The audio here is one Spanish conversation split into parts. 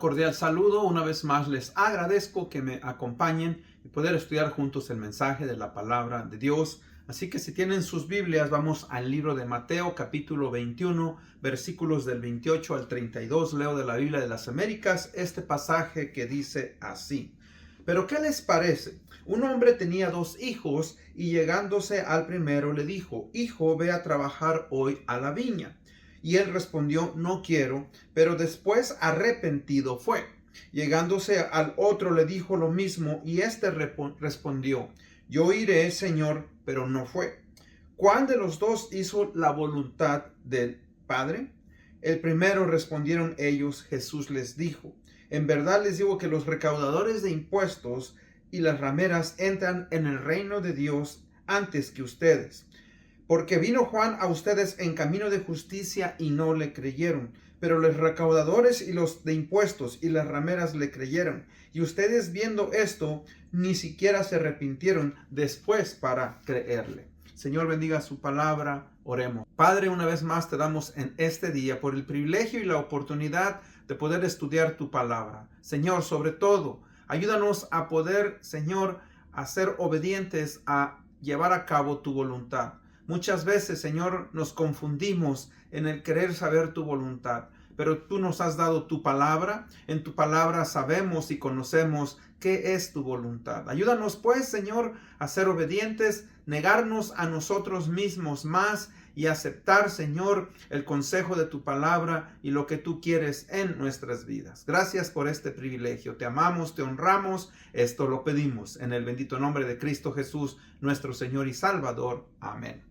cordial saludo. Una vez más les agradezco que me acompañen y poder estudiar juntos el mensaje de la palabra de Dios. Así que si tienen sus Biblias, vamos al libro de Mateo, capítulo 21, versículos del 28 al 32. Leo de la Biblia de las Américas este pasaje que dice así. Pero ¿qué les parece? Un hombre tenía 2 hijos y llegándose al primero le dijo: Hijo, ve a trabajar hoy a la viña. Y él respondió: no quiero, pero después arrepentido fue. Llegándose al otro le dijo lo mismo, y éste respondió: yo iré, Señor, pero no fue. ¿Cuál de los 2 hizo la voluntad del Padre? El primero, respondieron ellos. Jesús les dijo: en verdad les digo que los recaudadores de impuestos y las rameras entran en el reino de Dios antes que ustedes. Porque vino Juan a ustedes en camino de justicia y no le creyeron, pero los recaudadores y los de impuestos y las rameras le creyeron. Y ustedes, viendo esto, ni siquiera se arrepintieron después para creerle. Señor, bendiga su palabra. Oremos. Padre, una vez más te damos en este día por el privilegio y la oportunidad de poder estudiar tu palabra. Señor, sobre todo, ayúdanos a poder, Señor, a ser obedientes, a llevar a cabo tu voluntad. Muchas veces, Señor, nos confundimos en el querer saber tu voluntad, pero tú nos has dado tu palabra. En tu palabra sabemos y conocemos qué es tu voluntad. Ayúdanos, pues, Señor, a ser obedientes, negarnos a nosotros mismos más y aceptar, Señor, el consejo de tu palabra y lo que tú quieres en nuestras vidas. Gracias por este privilegio. Te amamos, te honramos. Esto lo pedimos en el bendito nombre de Cristo Jesús, nuestro Señor y Salvador. Amén.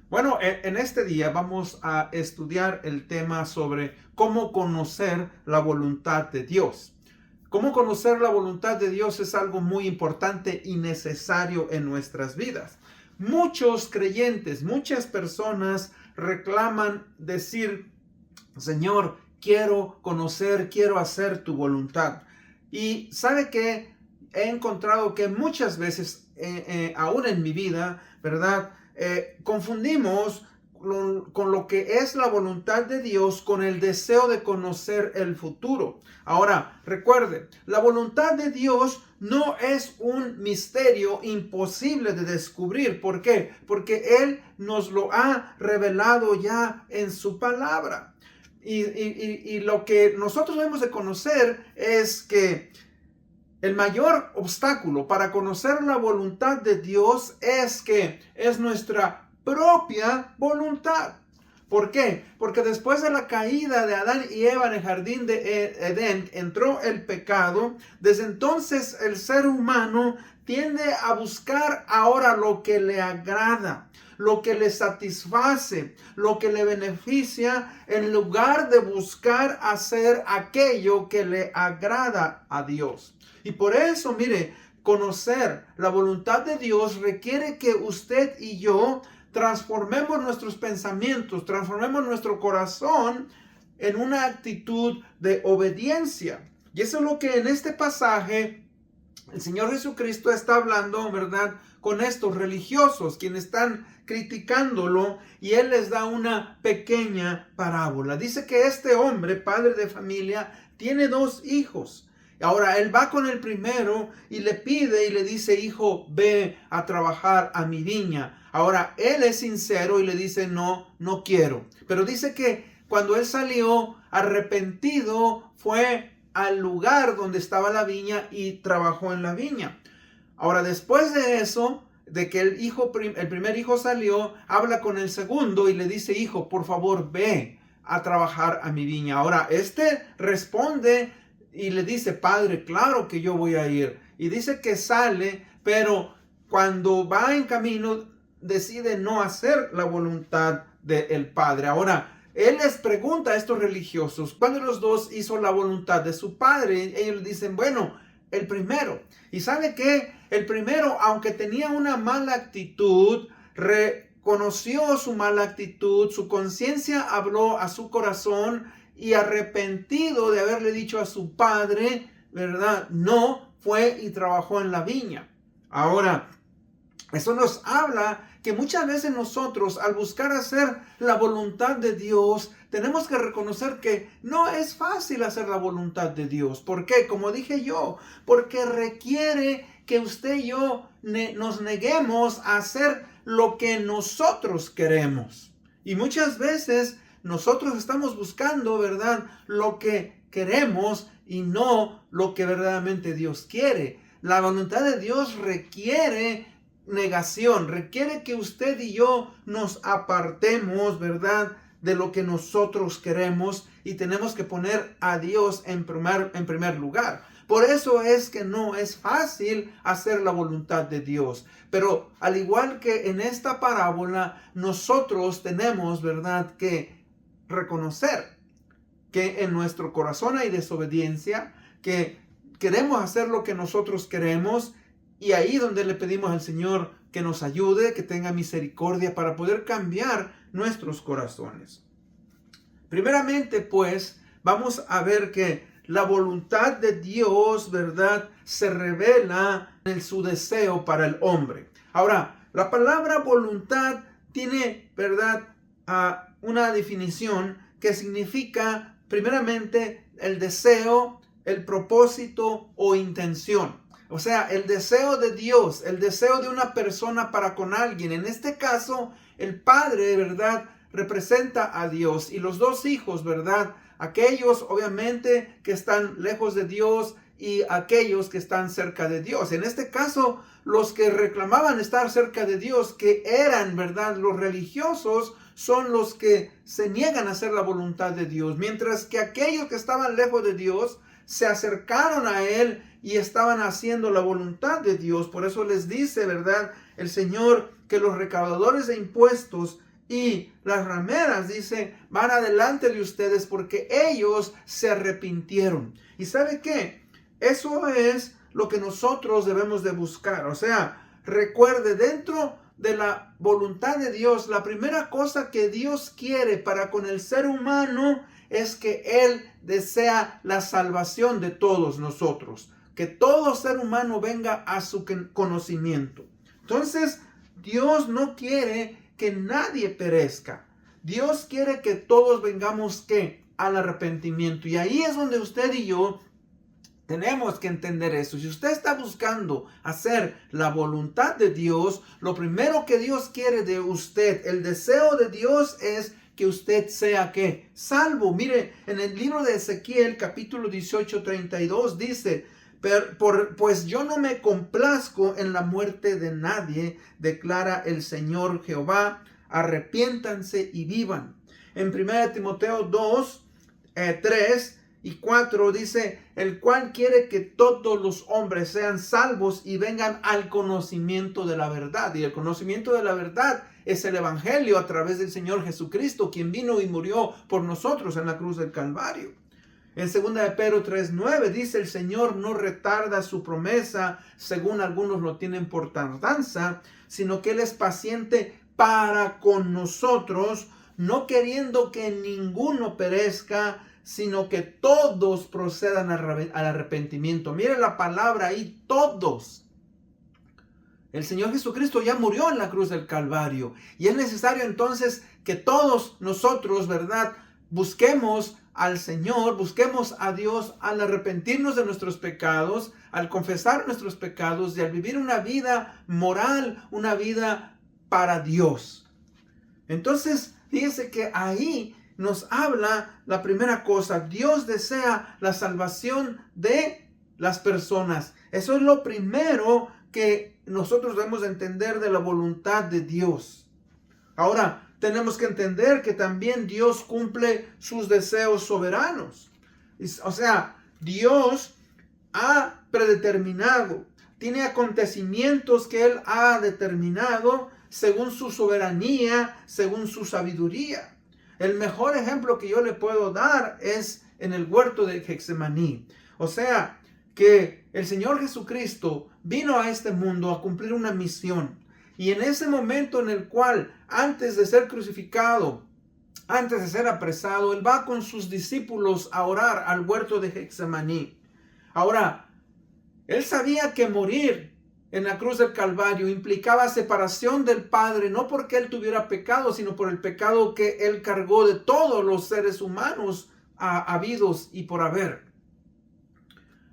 Bueno, en este día vamos a estudiar el tema sobre cómo conocer la voluntad de Dios. Cómo conocer la voluntad de Dios es algo muy importante y necesario en nuestras vidas. Muchos creyentes, muchas personas reclaman decir: Señor, quiero conocer, quiero hacer tu voluntad. Y sabe que he encontrado que muchas veces, aún en mi vida, ¿verdad? Confundimos con lo que es la voluntad de Dios con el deseo de conocer el futuro. Ahora, recuerde, la voluntad de Dios no es un misterio imposible de descubrir. ¿Por qué? Porque Él nos lo ha revelado ya en su palabra. Y lo que nosotros debemos de conocer es que el mayor obstáculo para conocer la voluntad de Dios es que es nuestra propia voluntad. ¿Por qué? Porque después de la caída de Adán y Eva en el jardín de Edén, entró el pecado. Desde entonces el ser humano tiende a buscar ahora lo que le agrada, lo que le satisface, lo que le beneficia, en lugar de buscar hacer aquello que le agrada a Dios. Y por eso, mire, conocer la voluntad de Dios requiere que usted y yo transformemos nuestros pensamientos, transformemos nuestro corazón en una actitud de obediencia. Y eso es lo que en este pasaje el Señor Jesucristo está hablando, ¿verdad?, con estos religiosos, quienes están criticándolo, y Él les da una pequeña parábola. Dice que este hombre, padre de familia, tiene 2 hijos. Ahora él va con el primero y le pide y le dice: hijo, ve a trabajar a mi viña. Ahora él es sincero y le dice: no quiero. Pero dice que cuando él salió arrepentido, fue al lugar donde estaba la viña y trabajó en la viña. Ahora, después de eso, de que el primer hijo salió, habla con el segundo y le dice: hijo, por favor, ve a trabajar a mi viña. Ahora este responde y le dice: padre, claro que yo voy a ir. Y dice que sale, pero cuando va en camino decide no hacer la voluntad del padre. Ahora, él les pregunta a estos religiosos: ¿cuál de los 2 hizo la voluntad de su padre? Ellos le dicen: bueno, el primero. Y ¿sabe qué? El primero, aunque tenía una mala actitud, reconoció su mala actitud, su conciencia habló a su corazón, y arrepentido de haberle dicho a su padre, ¿verdad?, no, fue y trabajó en la viña. Ahora, Eso nos habla que muchas veces nosotros, al buscar hacer la voluntad de Dios, tenemos que reconocer que no es fácil hacer la voluntad de Dios. ¿Por qué? Como dije yo, porque requiere que usted y yo nos neguemos a hacer lo que nosotros queremos. Y muchas veces nosotros estamos buscando, ¿verdad?, lo que queremos y no lo que verdaderamente Dios quiere. La voluntad de Dios requiere negación, requiere que usted y yo nos apartemos, ¿verdad?, de lo que nosotros queremos, y tenemos que poner a Dios en primer lugar. Por eso es que no es fácil hacer la voluntad de Dios. Pero al igual que en esta parábola, nosotros tenemos, ¿verdad?, que reconocer que en nuestro corazón hay desobediencia, que queremos hacer lo que nosotros queremos, y ahí donde le pedimos al Señor que nos ayude, que tenga misericordia para poder cambiar nuestros corazones. Primeramente, pues, vamos a ver que la voluntad de Dios, ¿verdad?, se revela en su deseo para el hombre. Ahora, la palabra voluntad tiene, ¿verdad?, una definición que significa, primeramente, el deseo, el propósito o intención. O sea, el deseo de Dios, el deseo de una persona para con alguien. En este caso, el Padre, ¿verdad?, representa a Dios, y los dos hijos, ¿verdad?, aquellos obviamente que están lejos de Dios y aquellos que están cerca de Dios. En este caso, los que reclamaban estar cerca de Dios, que eran, ¿verdad?, los religiosos, son los que se niegan a hacer la voluntad de Dios, mientras que aquellos que estaban lejos de Dios se acercaron a Él y estaban haciendo la voluntad de Dios. Por eso les dice, ¿verdad?, el Señor, que los recaudadores de impuestos y las rameras, dice, van adelante de ustedes porque ellos se arrepintieron. ¿Y sabe qué? Eso es lo que nosotros debemos de buscar. O sea, recuerde, dentro de la voluntad de Dios, la primera cosa que Dios quiere para con el ser humano es que Él desea la salvación de todos nosotros, que todo ser humano venga a su conocimiento. Entonces, Dios no quiere que nadie perezca. Dios quiere que todos vengamos, ¿qué?, al arrepentimiento. Y ahí es donde usted y yo tenemos que entender eso. Si usted está buscando hacer la voluntad de Dios, lo primero que Dios quiere de usted, el deseo de Dios es que usted sea, ¿qué?, salvo. Mire, en el libro de Ezequiel, capítulo 18, 32, dice: pues yo no me complazco en la muerte de nadie, declara el Señor Jehová. Arrepiéntanse y vivan. En 1 Timoteo 2, 3 y 4 dice: el cual quiere que todos los hombres sean salvos y vengan al conocimiento de la verdad. Y el conocimiento de la verdad es el Evangelio a través del Señor Jesucristo, quien vino y murió por nosotros en la cruz del Calvario. En 2 de Pedro 3:9 dice: el Señor no retarda su promesa, según algunos lo tienen por tardanza, sino que Él es paciente para con nosotros, no queriendo que ninguno perezca, sino que todos procedan al arrepentimiento. Mire la palabra ahí, todos. El Señor Jesucristo ya murió en la cruz del Calvario, y es necesario entonces que todos nosotros, ¿verdad?, busquemos al Señor, busquemos a Dios al arrepentirnos de nuestros pecados, al confesar nuestros pecados y al vivir una vida moral, una vida para Dios. Entonces, fíjese que ahí nos habla la primera cosa. Dios desea la salvación de las personas. Eso es lo primero que nosotros debemos entender de la voluntad de Dios. Ahora, tenemos que entender que también Dios cumple sus deseos soberanos. O sea, Dios ha predeterminado, tiene acontecimientos que Él ha determinado según su soberanía, según su sabiduría. El mejor ejemplo que yo le puedo dar es en el huerto de Getsemaní. O sea, que el Señor Jesucristo vino a este mundo a cumplir una misión. Y en ese momento en el cual, antes de ser crucificado, antes de ser apresado, Él va con sus discípulos a orar al huerto de Getsemaní. Ahora, Él sabía que morir en la cruz del Calvario implicaba separación del Padre, no porque Él tuviera pecado, sino por el pecado que Él cargó de todos los seres humanos habidos y por haber.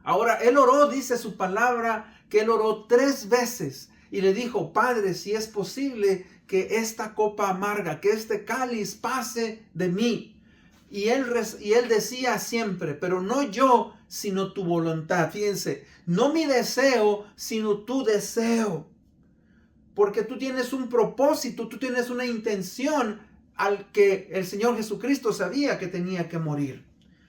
Ahora, Él oró, dice su palabra, que Él oró 3 veces y le dijo: Padre, si es posible que esta copa amarga, que este cáliz pase de mí. Y él decía siempre: pero no yo, sino tu voluntad. Fíjense, no mi deseo, sino tu deseo. Porque tú tienes un propósito, tú tienes una intención al que el Señor Jesucristo sabía que tenía que morir.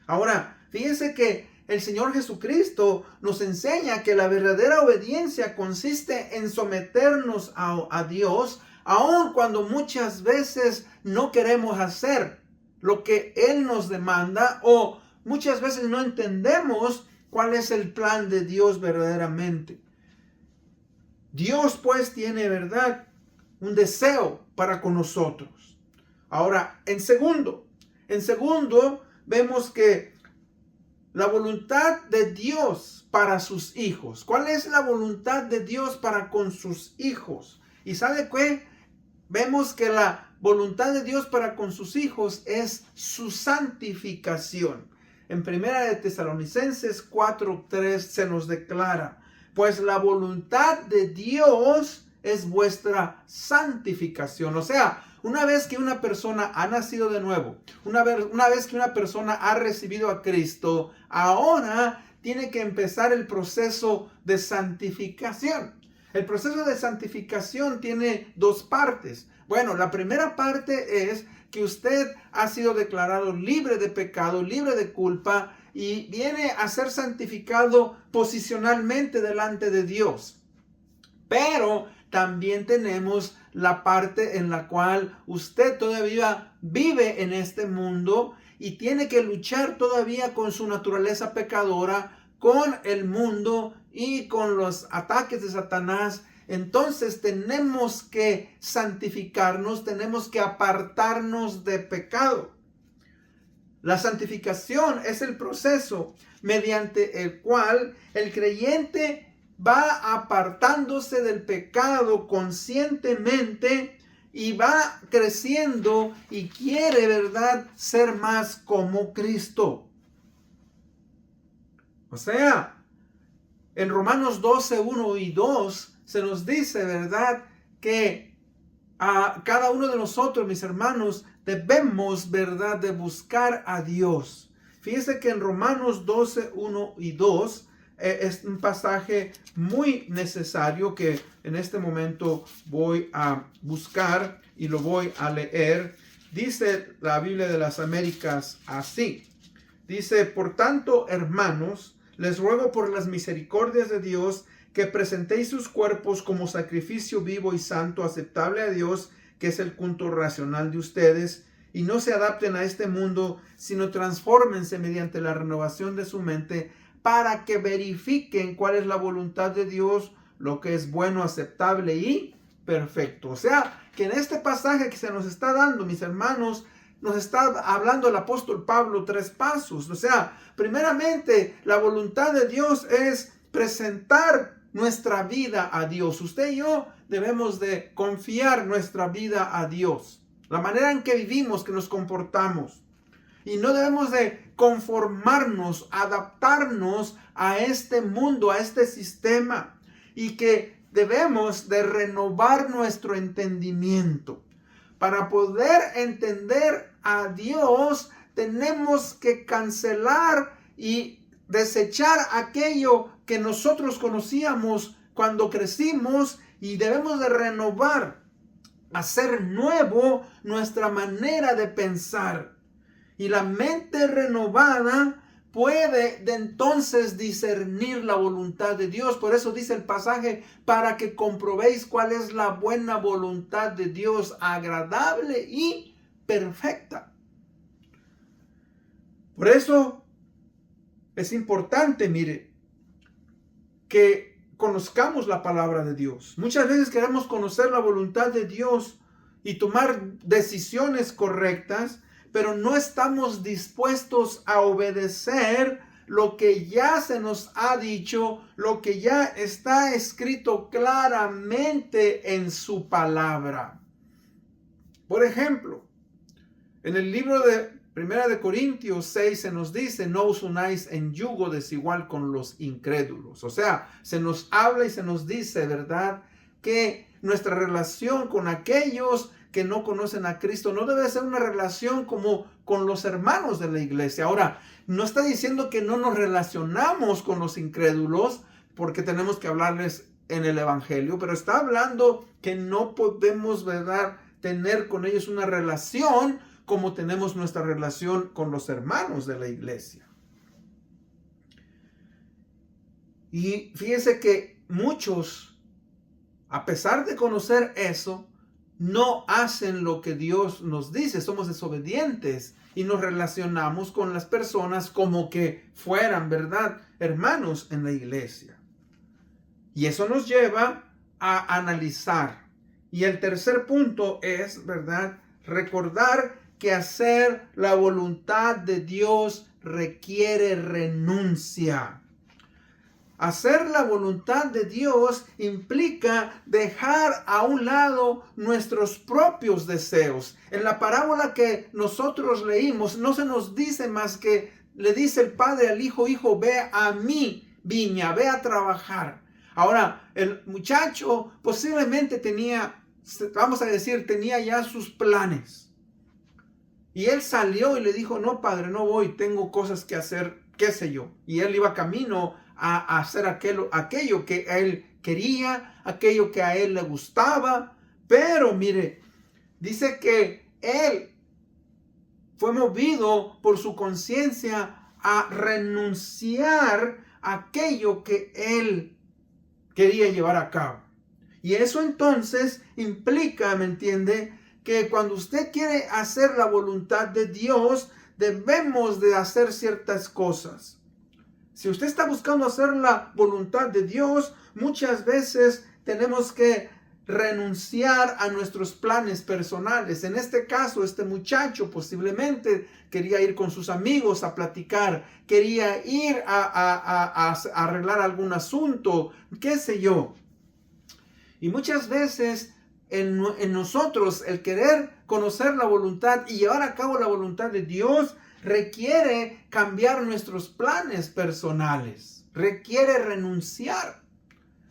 Ahora, fíjense que el Señor Jesucristo nos enseña que la verdadera obediencia consiste en someternos a Dios, aun cuando muchas veces no queremos hacer lo que Él nos demanda, o muchas veces no entendemos cuál es el plan de Dios verdaderamente. Dios pues tiene, ¿verdad?, un deseo para con nosotros. Ahora, en segundo, vemos que la voluntad de Dios para sus hijos. ¿Cuál es la voluntad de Dios para con sus hijos? ¿Y sabe qué? Vemos que la voluntad de Dios para con sus hijos es su santificación. En 1 de Tesalonicenses 4:3 se nos declara: pues la voluntad de Dios es vuestra santificación. O sea, una vez que una persona ha nacido de nuevo, una vez que una persona ha recibido a Cristo, ahora tiene que empezar el proceso de santificación. El proceso de santificación tiene 2 partes. Bueno, la primera parte es que usted ha sido declarado libre de pecado, libre de culpa, y viene a ser santificado posicionalmente delante de Dios. Pero también tenemos la parte en la cual usted todavía vive en este mundo y tiene que luchar todavía con su naturaleza pecadora, con el mundo y con los ataques de Satanás. Entonces tenemos que santificarnos, tenemos que apartarnos de pecado. La santificación es el proceso mediante el cual el creyente va apartándose del pecado conscientemente y va creciendo y quiere, ¿verdad?, ser más como Cristo. O sea, en Romanos 12, 1 y 2 se nos dice, ¿verdad?, que a cada uno de nosotros, mis hermanos, debemos, ¿verdad?, de buscar a Dios. Fíjense que en Romanos 12, 1 y 2 es un pasaje muy necesario que en este momento voy a buscar y lo voy a leer. Dice la Biblia de las Américas así. Dice: por tanto, hermanos, les ruego por las misericordias de Dios que presentéis sus cuerpos como sacrificio vivo y santo, aceptable a Dios, que es el culto racional de ustedes, y no se adapten a este mundo, sino transfórmense mediante la renovación de su mente, para que verifiquen cuál es la voluntad de Dios, lo que es bueno, aceptable y perfecto. O sea, que en este pasaje que se nos está dando, mis hermanos, nos está hablando el apóstol Pablo 3 pasos. O sea, primeramente, la voluntad de Dios es presentar nuestra vida a Dios. Usted y yo debemos de confiar nuestra vida a Dios. La manera en que vivimos, que nos comportamos. Y no debemos de conformarnos, adaptarnos a este mundo, a este sistema. Y que debemos de renovar nuestro entendimiento. Para poder entender a Dios, tenemos que cancelar y desechar aquello que nosotros conocíamos cuando crecimos, y debemos de renovar, hacer nuevo nuestra manera de pensar. Y la mente renovada puede de entonces discernir la voluntad de Dios. Por eso dice el pasaje: para que comprobéis cuál es la buena voluntad de Dios, agradable y perfecta. Por eso es importante, mire, que conozcamos la palabra de Dios. Muchas veces queremos conocer la voluntad de Dios y tomar decisiones correctas, pero no estamos dispuestos a obedecer lo que ya se nos ha dicho, lo que ya está escrito claramente en su palabra. Por ejemplo, en el libro de 1 Corintios 6 se nos dice: no os unáis en yugo desigual con los incrédulos. O sea, se nos habla y se nos dice, ¿verdad?, que nuestra relación con aquellos que no conocen a Cristo no debe ser una relación como con los hermanos de la iglesia. Ahora, no está diciendo que no nos relacionamos con los incrédulos porque tenemos que hablarles en el evangelio, pero está hablando que no podemos, ¿verdad?, tener con ellos una relación como tenemos nuestra relación con los hermanos de la iglesia. Y fíjense que muchos, a pesar de conocer eso, no hacen lo que Dios nos dice. Somos desobedientes y nos relacionamos con las personas como que fueran, ¿verdad?, hermanos en la iglesia. Y eso nos lleva a analizar. Y el tercer punto es, ¿verdad?, recordar que hacer la voluntad de Dios requiere renuncia. Hacer la voluntad de Dios implica dejar a un lado nuestros propios deseos. En la parábola que nosotros leímos, no se nos dice más que le dice el padre al hijo: hijo, ve a mi viña, ve a trabajar. Ahora, el muchacho posiblemente tenía, vamos a decir, tenía ya sus planes. Y él salió y le dijo: no, padre, no voy, tengo cosas que hacer, qué sé yo. Y él iba camino a hacer aquello que él quería, aquello que a él le gustaba. Pero mire, dice que él fue movido por su conciencia a renunciar a aquello que él quería llevar a cabo. Y eso entonces implica, ¿me entiende?, que cuando usted quiere hacer la voluntad de Dios, debemos de hacer ciertas cosas. Si usted está buscando hacer la voluntad de Dios, muchas veces tenemos que renunciar a nuestros planes personales. En este caso, este muchacho posiblemente quería ir con sus amigos a platicar, quería ir a arreglar algún asunto, qué sé yo. Y muchas veces en nosotros el querer conocer la voluntad y llevar a cabo la voluntad de Dios requiere cambiar nuestros planes personales, requiere renunciar.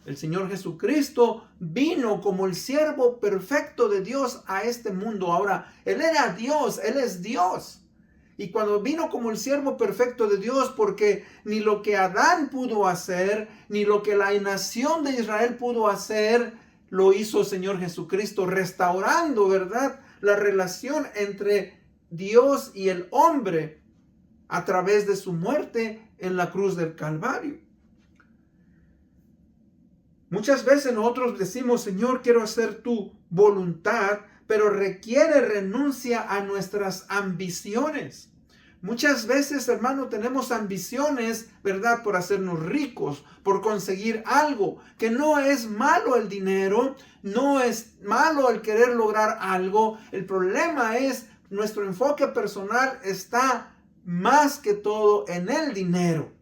El Señor Jesucristo vino como el siervo perfecto de Dios a este mundo. Ahora, Él era Dios, Él es Dios. Y cuando vino como el siervo perfecto de Dios, porque ni lo que Adán pudo hacer, ni lo que la nación de Israel pudo hacer, lo hizo el Señor Jesucristo, restaurando, ¿verdad?, la relación entre Dios y el hombre a través de su muerte en la cruz del Calvario. Muchas veces nosotros decimos: Señor, quiero hacer tu voluntad, pero requiere renuncia a nuestras ambiciones. Muchas veces, hermano, tenemos ambiciones, ¿verdad?, por hacernos ricos, por conseguir algo. Que no es malo el dinero, no es malo el querer lograr algo. El problema es nuestro enfoque personal está más que todo en el dinero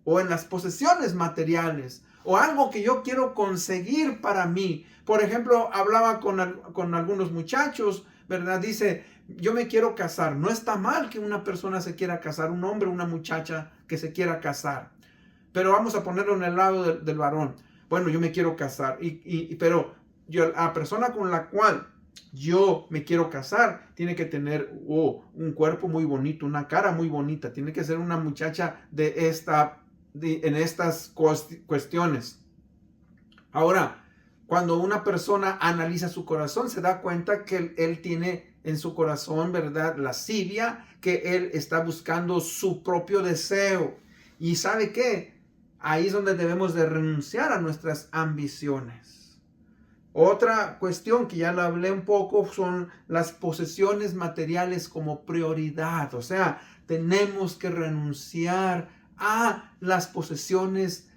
o en las posesiones materiales o algo que yo quiero conseguir para mí. Por ejemplo, hablaba con algunos muchachos, ¿verdad? Dice: yo me quiero casar. No está mal que una persona se quiera casar, un hombre o una muchacha que se quiera casar. Pero vamos a ponerlo en el lado del varón. Bueno, yo me quiero casar, pero la persona con la cual yo me quiero casar tiene que tener un cuerpo muy bonito, una cara muy bonita. Tiene que ser una muchacha en estas cuestiones. Ahora, cuando una persona analiza su corazón, se da cuenta que él tiene en su corazón, ¿verdad?, lascivia, que él está buscando su propio deseo. ¿Y sabe qué? Ahí es donde debemos de renunciar a nuestras ambiciones. Otra cuestión que ya la hablé un poco son las posesiones materiales como prioridad. O sea, tenemos que renunciar a las posesiones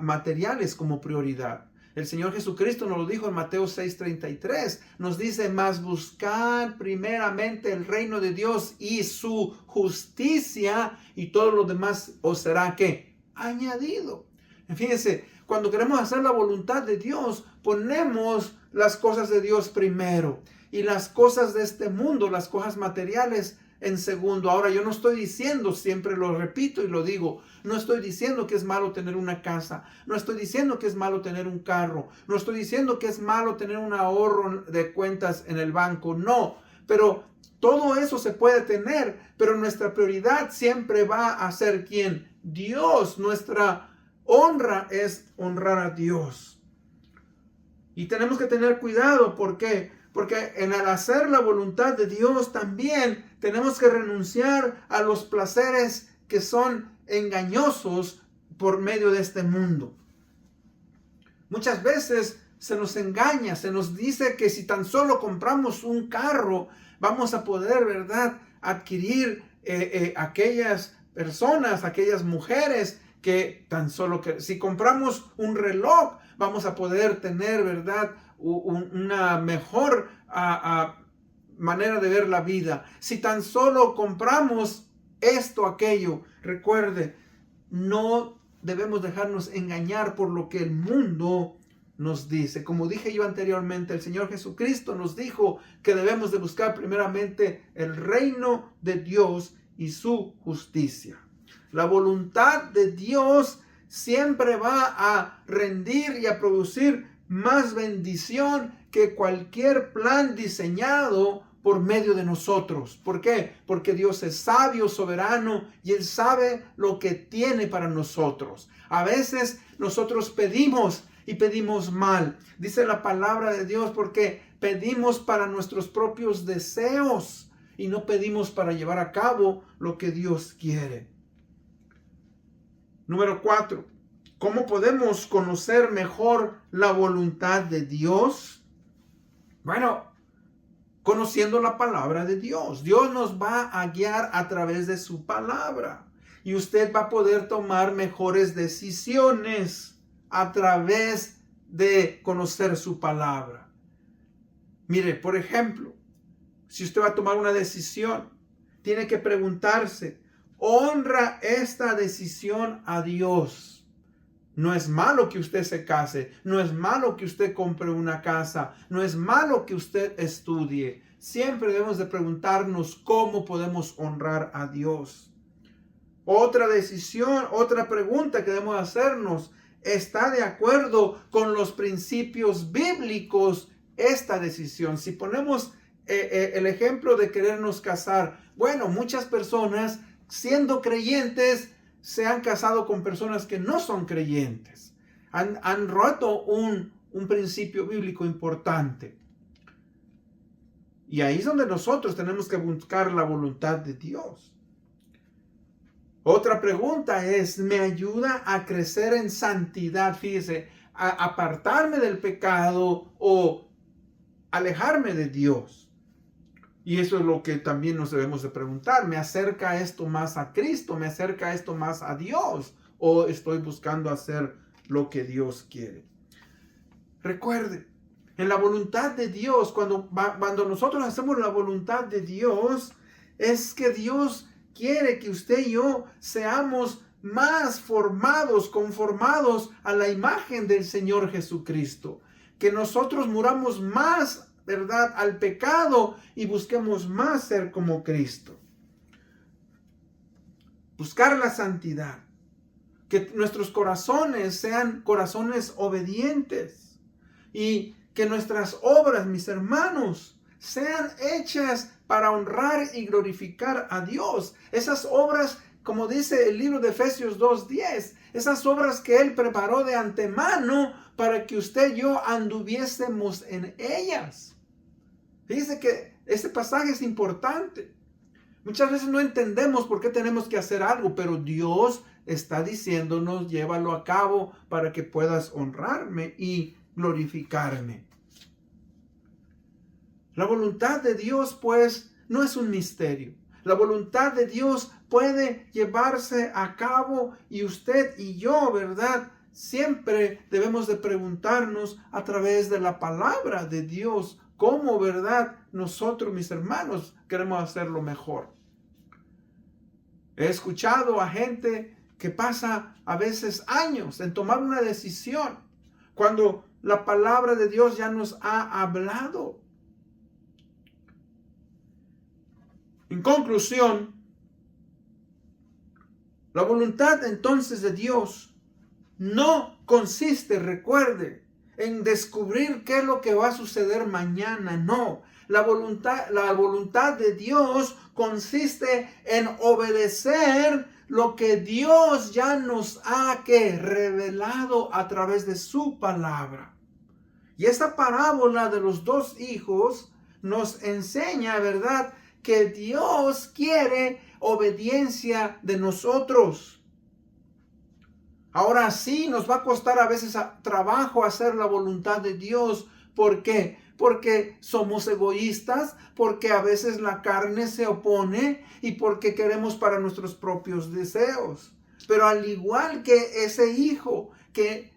materiales como prioridad. El Señor Jesucristo nos lo dijo en Mateo 6:33. Nos dice, mas buscad primeramente el reino de Dios y su justicia, y todo lo demás os será, ¿qué? Añadido. Fíjense, cuando queremos hacer la voluntad de Dios, ponemos las cosas de Dios primero y las cosas de este mundo, las cosas materiales, en segundo. Ahora, yo no estoy diciendo, siempre lo repito y lo digo, no estoy diciendo que es malo tener una casa, no estoy diciendo que es malo tener un carro, no estoy diciendo que es malo tener un ahorro de cuentas en el banco, no, pero todo eso se puede tener, pero nuestra prioridad siempre va a ser ¿quién? Dios. Nuestra honra es honrar a Dios. Y tenemos que tener cuidado, ¿por qué? Porque en el hacer la voluntad de Dios también tenemos que renunciar a los placeres que son engañosos por medio de este mundo. Muchas veces se nos engaña, se nos dice que si tan solo compramos un carro, vamos a poder, ¿verdad?, adquirir aquellas personas, aquellas mujeres que tan solo que si compramos un reloj, vamos a poder tener, ¿verdad?, una mejor manera de ver la vida. Si tan solo compramos esto, aquello, recuerde, no debemos dejarnos engañar por lo que el mundo nos dice. Como dije yo anteriormente, el Señor Jesucristo nos dijo que debemos de buscar primeramente el reino de Dios y su justicia. La voluntad de Dios siempre va a rendir y a producir más bendición que cualquier plan diseñado por medio de nosotros. ¿Por qué? Porque Dios es sabio, soberano, y Él sabe lo que tiene para nosotros. A veces nosotros pedimos y pedimos mal. Dice la palabra de Dios porque pedimos para nuestros propios deseos y no pedimos para llevar a cabo lo que Dios quiere. Número 4. ¿Cómo podemos conocer mejor la voluntad de Dios? Bueno, conociendo la palabra de Dios. Dios nos va a guiar a través de su palabra. Y usted va a poder tomar mejores decisiones a través de conocer su palabra. Mire, por ejemplo, si usted va a tomar una decisión, tiene que preguntarse, ¿honra esta decisión a Dios? No es malo que usted se case, no es malo que usted compre una casa, no es malo que usted estudie. Siempre debemos de preguntarnos cómo podemos honrar a Dios. Otra decisión, otra pregunta que debemos hacernos, ¿está de acuerdo con los principios bíblicos esta decisión? Si ponemos el ejemplo de querernos casar, bueno, muchas personas siendo creyentes se han casado con personas que no son creyentes. Han roto un principio bíblico importante. Y ahí es donde nosotros tenemos que buscar la voluntad de Dios. Otra pregunta es, ¿me ayuda a crecer en santidad? Fíjese, a apartarme del pecado o alejarme de Dios. Y eso es lo que también nos debemos de preguntar. ¿Me acerca esto más a Cristo? ¿Me acerca esto más a Dios? ¿O estoy buscando hacer lo que Dios quiere? Recuerde, en la voluntad de Dios, cuando nosotros hacemos la voluntad de Dios, es que Dios quiere que usted y yo seamos más formados, conformados a la imagen del Señor Jesucristo. Que nosotros muramos más, ¿verdad?, al pecado y busquemos más ser como Cristo. Buscar la santidad. Que nuestros corazones sean corazones obedientes. Y que nuestras obras, mis hermanos, sean hechas para honrar y glorificar a Dios. Esas obras, como dice el libro de Efesios 2:10, esas obras que Él preparó de antemano para que usted y yo anduviésemos en ellas. Fíjese que este pasaje es importante. Muchas veces no entendemos por qué tenemos que hacer algo, pero Dios está diciéndonos, llévalo a cabo para que puedas honrarme y glorificarme. La voluntad de Dios, pues, no es un misterio. La voluntad de Dios puede llevarse a cabo y usted y yo, ¿verdad?, siempre debemos de preguntarnos a través de la palabra de Dios, cómo, ¿verdad?, nosotros, mis hermanos, queremos hacerlo mejor. He escuchado a gente que pasa a veces años en tomar una decisión cuando la palabra de Dios ya nos ha hablado. En conclusión, la voluntad entonces de Dios no consiste, recuerde, en descubrir qué es lo que va a suceder mañana. No, la voluntad de Dios consiste en obedecer lo que Dios ya nos ha revelado a través de su palabra. Y esta parábola de los dos hijos nos enseña, ¿verdad?, que Dios quiere obediencia de nosotros. Ahora sí, nos va a costar a veces trabajo hacer la voluntad de Dios. ¿Por qué? Porque somos egoístas, porque a veces la carne se opone y porque queremos para nuestros propios deseos. Pero al igual que ese hijo que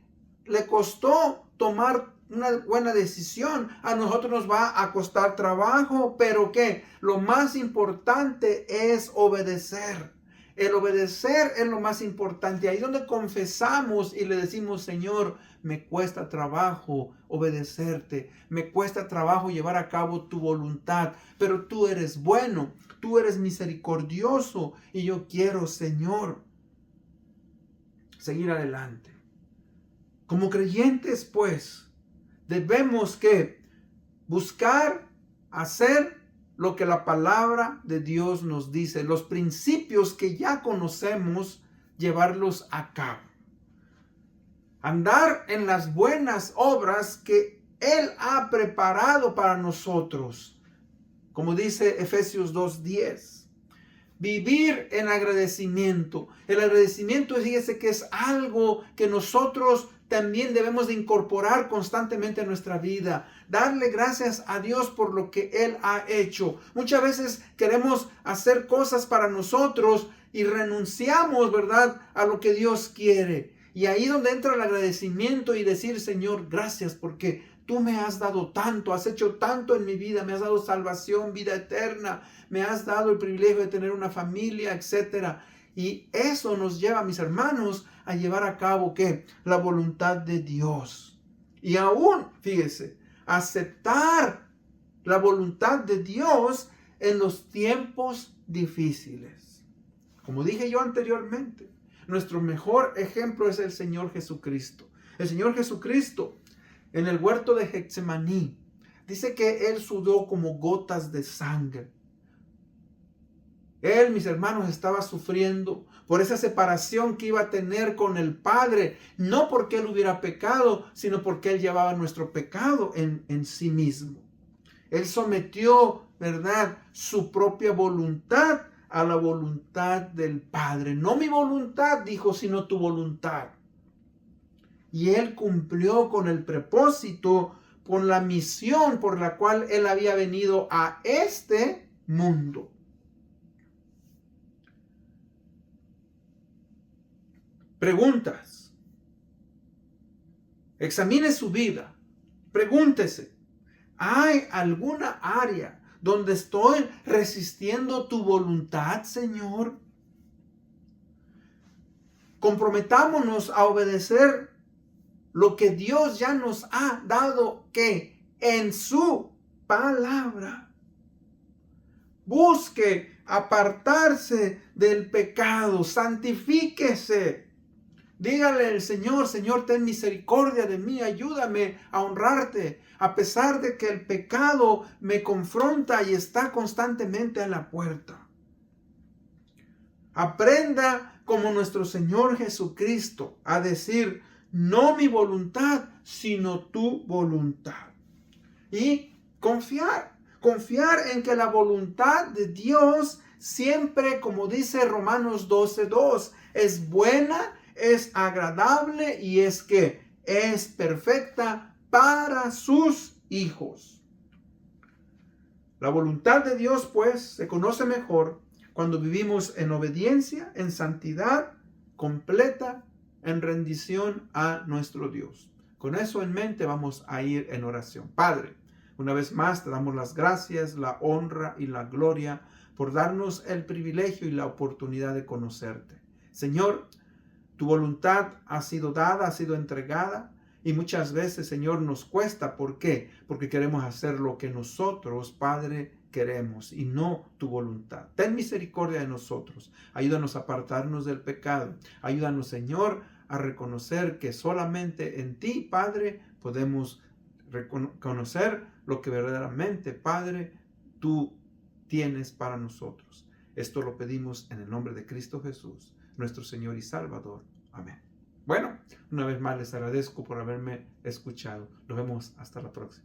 le costó tomar una buena decisión, a nosotros nos va a costar trabajo, pero ¿qué? Lo más importante es obedecer. El obedecer es lo más importante. Ahí es donde confesamos y le decimos: Señor, me cuesta trabajo obedecerte, me cuesta trabajo llevar a cabo tu voluntad, pero tú eres bueno, tú eres misericordioso y yo quiero, Señor, seguir adelante. Como creyentes, pues, debemos que buscar hacer lo que la palabra de Dios nos dice, los principios que ya conocemos, llevarlos a cabo. Andar en las buenas obras que Él ha preparado para nosotros. Como dice Efesios 2:10. Vivir en agradecimiento. El agradecimiento, fíjese que es algo que nosotros también debemos de incorporar constantemente en nuestra vida. Darle gracias a Dios por lo que Él ha hecho. Muchas veces queremos hacer cosas para nosotros y renunciamos, ¿verdad?, a lo que Dios quiere. Y ahí donde entra el agradecimiento y decir: Señor, gracias porque tú me has dado tanto, has hecho tanto en mi vida, me has dado salvación, vida eterna, me has dado el privilegio de tener una familia, etc. Y eso nos lleva, mis hermanos, a llevar a cabo ¿qué? La voluntad de Dios. Y aún, fíjese, aceptar la voluntad de Dios en los tiempos difíciles. Como dije yo anteriormente, nuestro mejor ejemplo es el Señor Jesucristo. El Señor Jesucristo, en el huerto de Getsemaní, dice que Él sudó como gotas de sangre. Él, mis hermanos, estaba sufriendo por esa separación que iba a tener con el Padre. No porque Él hubiera pecado, sino porque Él llevaba nuestro pecado en sí mismo. Él sometió, ¿verdad?, su propia voluntad a la voluntad del Padre. No mi voluntad, dijo, sino tu voluntad. Y Él cumplió con el propósito, con la misión por la cual Él había venido a este mundo. Preguntas. Examine su vida. Pregúntese: ¿hay alguna área donde estoy resistiendo tu voluntad, Señor? Comprometámonos a obedecer lo que Dios ya nos ha dado, que en su palabra. Busque apartarse del pecado, santifíquese. Dígale al Señor: Señor, ten misericordia de mí, ayúdame a honrarte, a pesar de que el pecado me confronta y está constantemente a la puerta. Aprenda como nuestro Señor Jesucristo a decir: no mi voluntad, sino tu voluntad. Y confiar en que la voluntad de Dios siempre, como dice Romanos 12:2, es buena, es agradable y es perfecta para sus hijos. La voluntad de Dios, pues, se conoce mejor cuando vivimos en obediencia, en santidad completa en rendición a nuestro Dios. Con eso en mente vamos a ir en oración. Padre, una vez más te damos las gracias, la honra y la gloria por darnos el privilegio y la oportunidad de conocerte. Señor, tu voluntad ha sido dada, ha sido entregada, y muchas veces, Señor, nos cuesta. ¿Por qué? Porque queremos hacer lo que nosotros, Padre, queremos y no tu voluntad. Ten misericordia de nosotros. Ayúdanos a apartarnos del pecado. Ayúdanos, Señor, a reconocer que solamente en ti, Padre, podemos reconocer lo que verdaderamente, Padre, tú tienes para nosotros. Esto lo pedimos en el nombre de Cristo Jesús, nuestro Señor y Salvador. Amén. Bueno, una vez más les agradezco por haberme escuchado. Nos vemos hasta la próxima.